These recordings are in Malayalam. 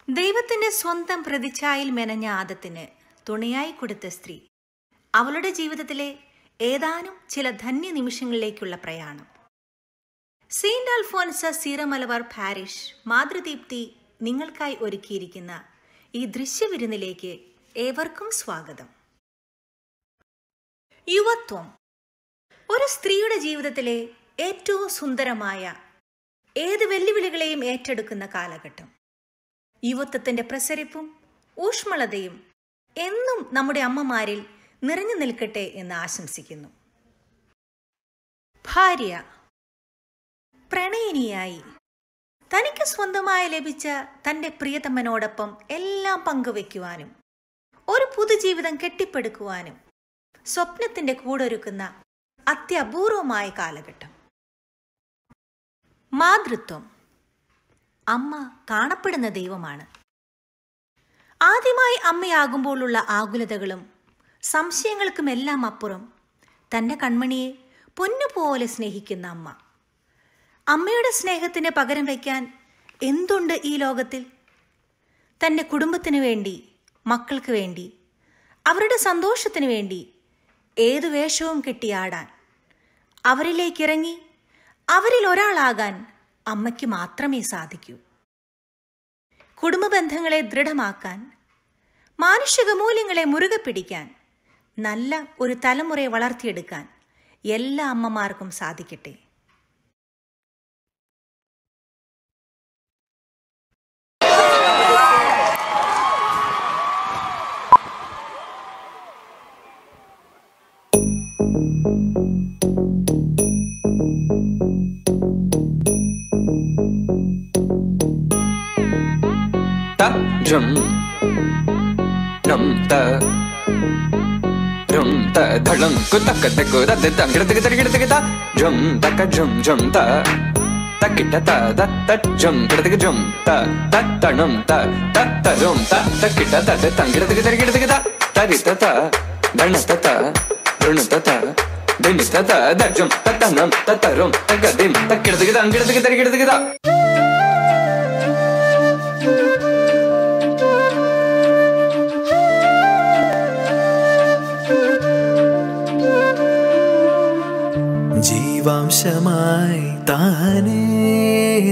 ദൈവത്തിന്റെ സ്വന്തം പ്രതിച്ഛായയിൽ മെനഞ്ഞ ആദത്തിന് തുണയായി കൊടുത്ത സ്ത്രീ അവളുടെ ജീവിതത്തിലെ ഏതാനും ചില ധന്യ നിമിഷങ്ങളിലേക്കുള്ള പ്രയാണം. സെയിന്റ് അൽഫോൻസ സീറമലബാർ പാരിഷ് മാതൃദീപ്തി നിങ്ങൾക്കായി ഒരുക്കിയിരിക്കുന്ന ഈ ദൃശ്യവിരുന്നിലേക്ക് ഏവർക്കും സ്വാഗതം. യുവത്വം ഒരു സ്ത്രീയുടെ ജീവിതത്തിലെ ഏറ്റവും സുന്ദരമായ ഏത് വെല്ലുവിളികളെയും ഏറ്റെടുക്കുന്ന കാലഘട്ടം. യുവത്വത്തിന്റെ പ്രസരിപ്പും ഊഷ്മളതയും എന്നും നമ്മുടെ അമ്മമാരിൽ നിറഞ്ഞു നിൽക്കട്ടെ എന്ന് ആശംസിക്കുന്നു. ഭാര്യ പ്രണയിനിയായി തനിക്ക് സ്വന്തമായി ലഭിച്ച തൻ്റെ പ്രിയതമനോടൊപ്പം എല്ലാം പങ്കുവെക്കുവാനും ഒരു പുതുജീവിതം കെട്ടിപ്പടുക്കുവാനും സ്വപ്നത്തിന്റെ കൂടൊരുക്കുന്ന അത്യപൂർവമായ കാലഘട്ടം. മാതൃത്വം അമ്മ കാണപ്പെടുന്ന ദൈവമാണ്. ആദ്യമായി അമ്മയാകുമ്പോഴുള്ള ആകുലതകളും സംശയങ്ങൾക്കുമെല്ലാം അപ്പുറം തൻ്റെ കൺമണിയെ പൊന്നുപോലെ സ്നേഹിക്കുന്ന അമ്മ. അമ്മയുടെ സ്നേഹത്തിന് പകരം വയ്ക്കാൻ എന്തുണ്ട് ഈ ലോകത്തിൽ? തൻ്റെ കുടുംബത്തിന് വേണ്ടി, മക്കൾക്ക് വേണ്ടി, അവരുടെ സന്തോഷത്തിന് വേണ്ടി ഏതു വേഷവും കെട്ടിയാടാൻ, അവരിലേക്കിറങ്ങി അവരിൽ ഒരാളാകാൻ അമ്മയ്ക്ക് മാത്രമേ സാധിക്കൂ. കുടുംബ ബന്ധങ്ങളെ ദൃഢമാക്കാൻ, മാനുഷിക മൂല്യങ്ങളെ മുറുകെ പിടിക്കാൻ, നല്ല ഒരു തലമുറയെ വളർത്തിയെടുക്കാൻ എല്ലാ അമ്മമാർക്കും സാധിക്കട്ടെ. Jum num ta rum ta dhalam kutak tak da da gida ta jum tak jum ta takita ta da ta jum gida jum ta ta num ta rum ta takita ta da gida ta tarita ta dhanata ta runata ta dinita ta da jum ta num ta rum ta dim ta gida ജീവാംശമായി താനേ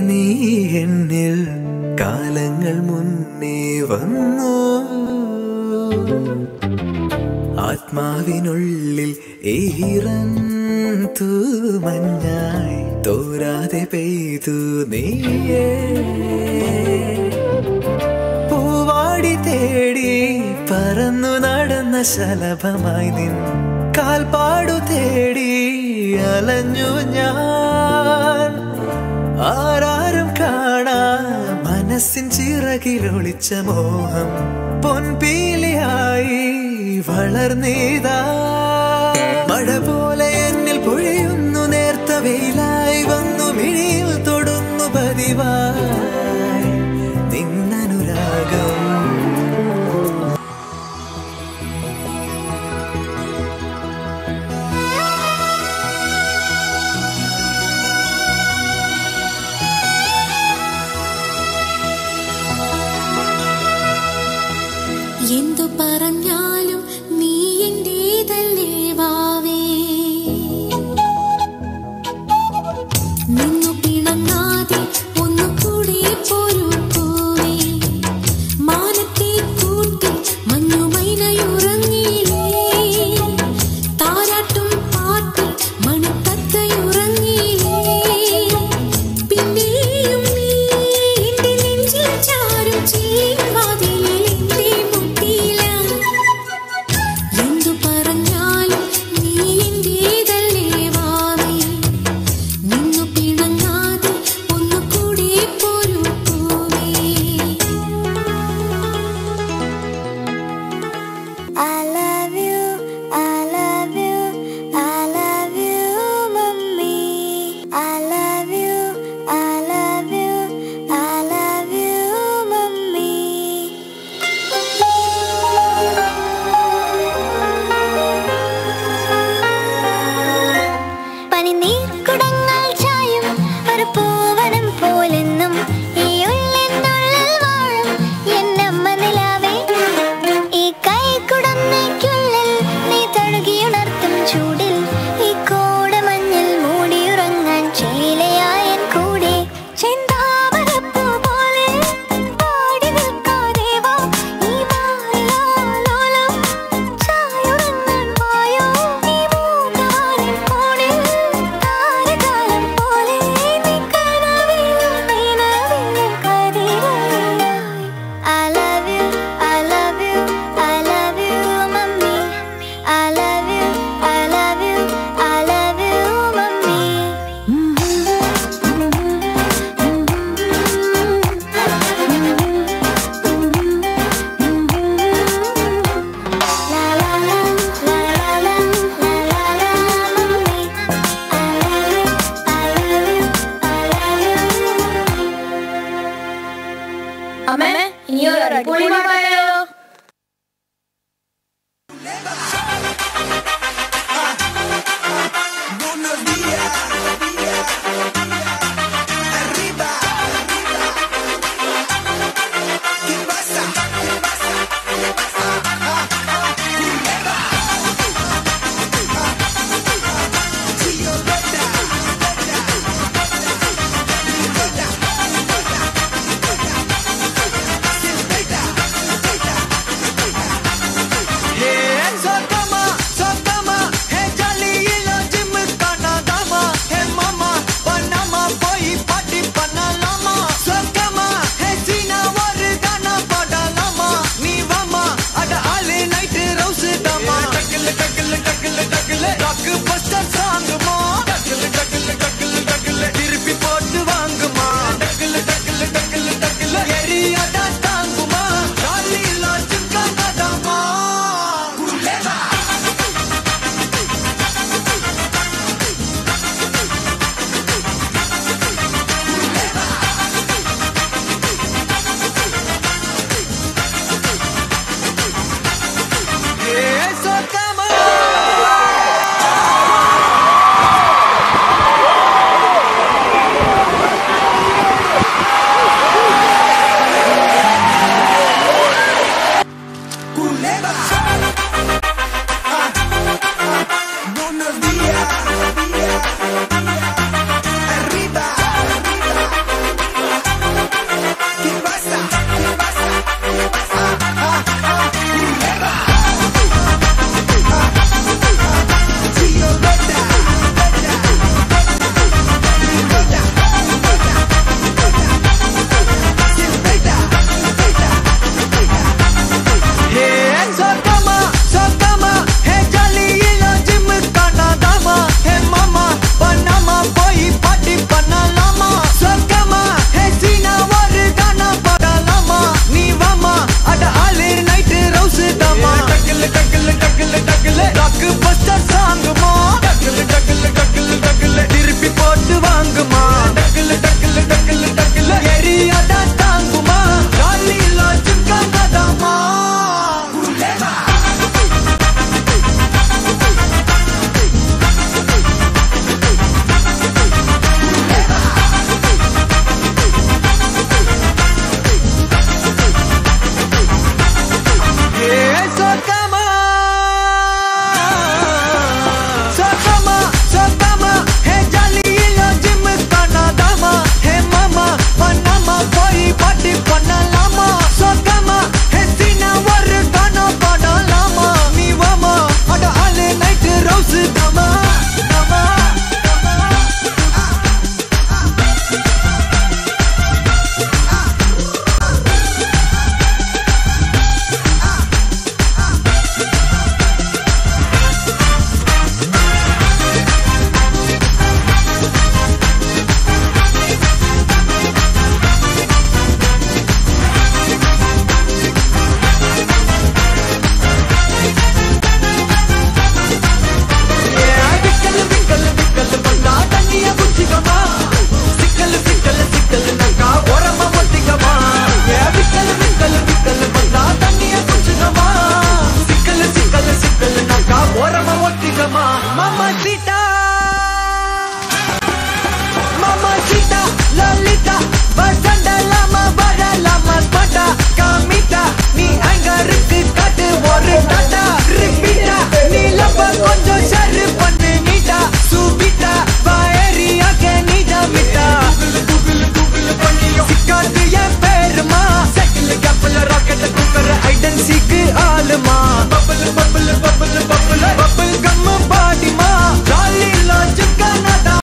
നീ എന്നിൽ കാലങ്ങൾ മുന്നേ വന്നു. ആത്മാവിനുള്ളിൽ ഈറൻ തൂമഞ്ഞായി തോരാതെ പെയ്തു നീയേ. പൂവാടി തേടി പറന്നു നടന്ന ശലഭമായി നിൻ കാൽപ്പാടു തേടി അലഞ്ഞു ഞാൻ. ആരാരും കാണാ മനസ്സിൻ ചിറകിലൊളിച്ച മോഹം പൊൻപീലിയായി വളർന്നീതാ. മഴ പോലെ എന്നിൽ പൊഴിയുന്നു, നേർത്ത വെയിലായി വന്നു മിഴിയിൽ തൊടുന്നു പതിവായി നിന്നനുരാഗം. എന്തു പറഞ്ഞാലും നീ എന്റേതല്ലേ വാവേ, നിന്നു പിണങ്ങാതെ ഒന്നു കൂടെ പോരൂ പൂവേ. മാനത്തെ കൂട്ടി മഞ്ഞുമൈനയുറങ്ങിയില്ലേ, താരാട്ടും പാട്ടിൽ മണിത്തത്തയുറങ്ങിയില്ലേ. പിന്നെയും നീ എന്റെ നെഞ്ചിൽ ചാരും ചീവാതിലിൽ എന്റെ മുട്ടില. അമ്മേ ഇനി ഒരു അടിപൊളി പാട്ടായോ?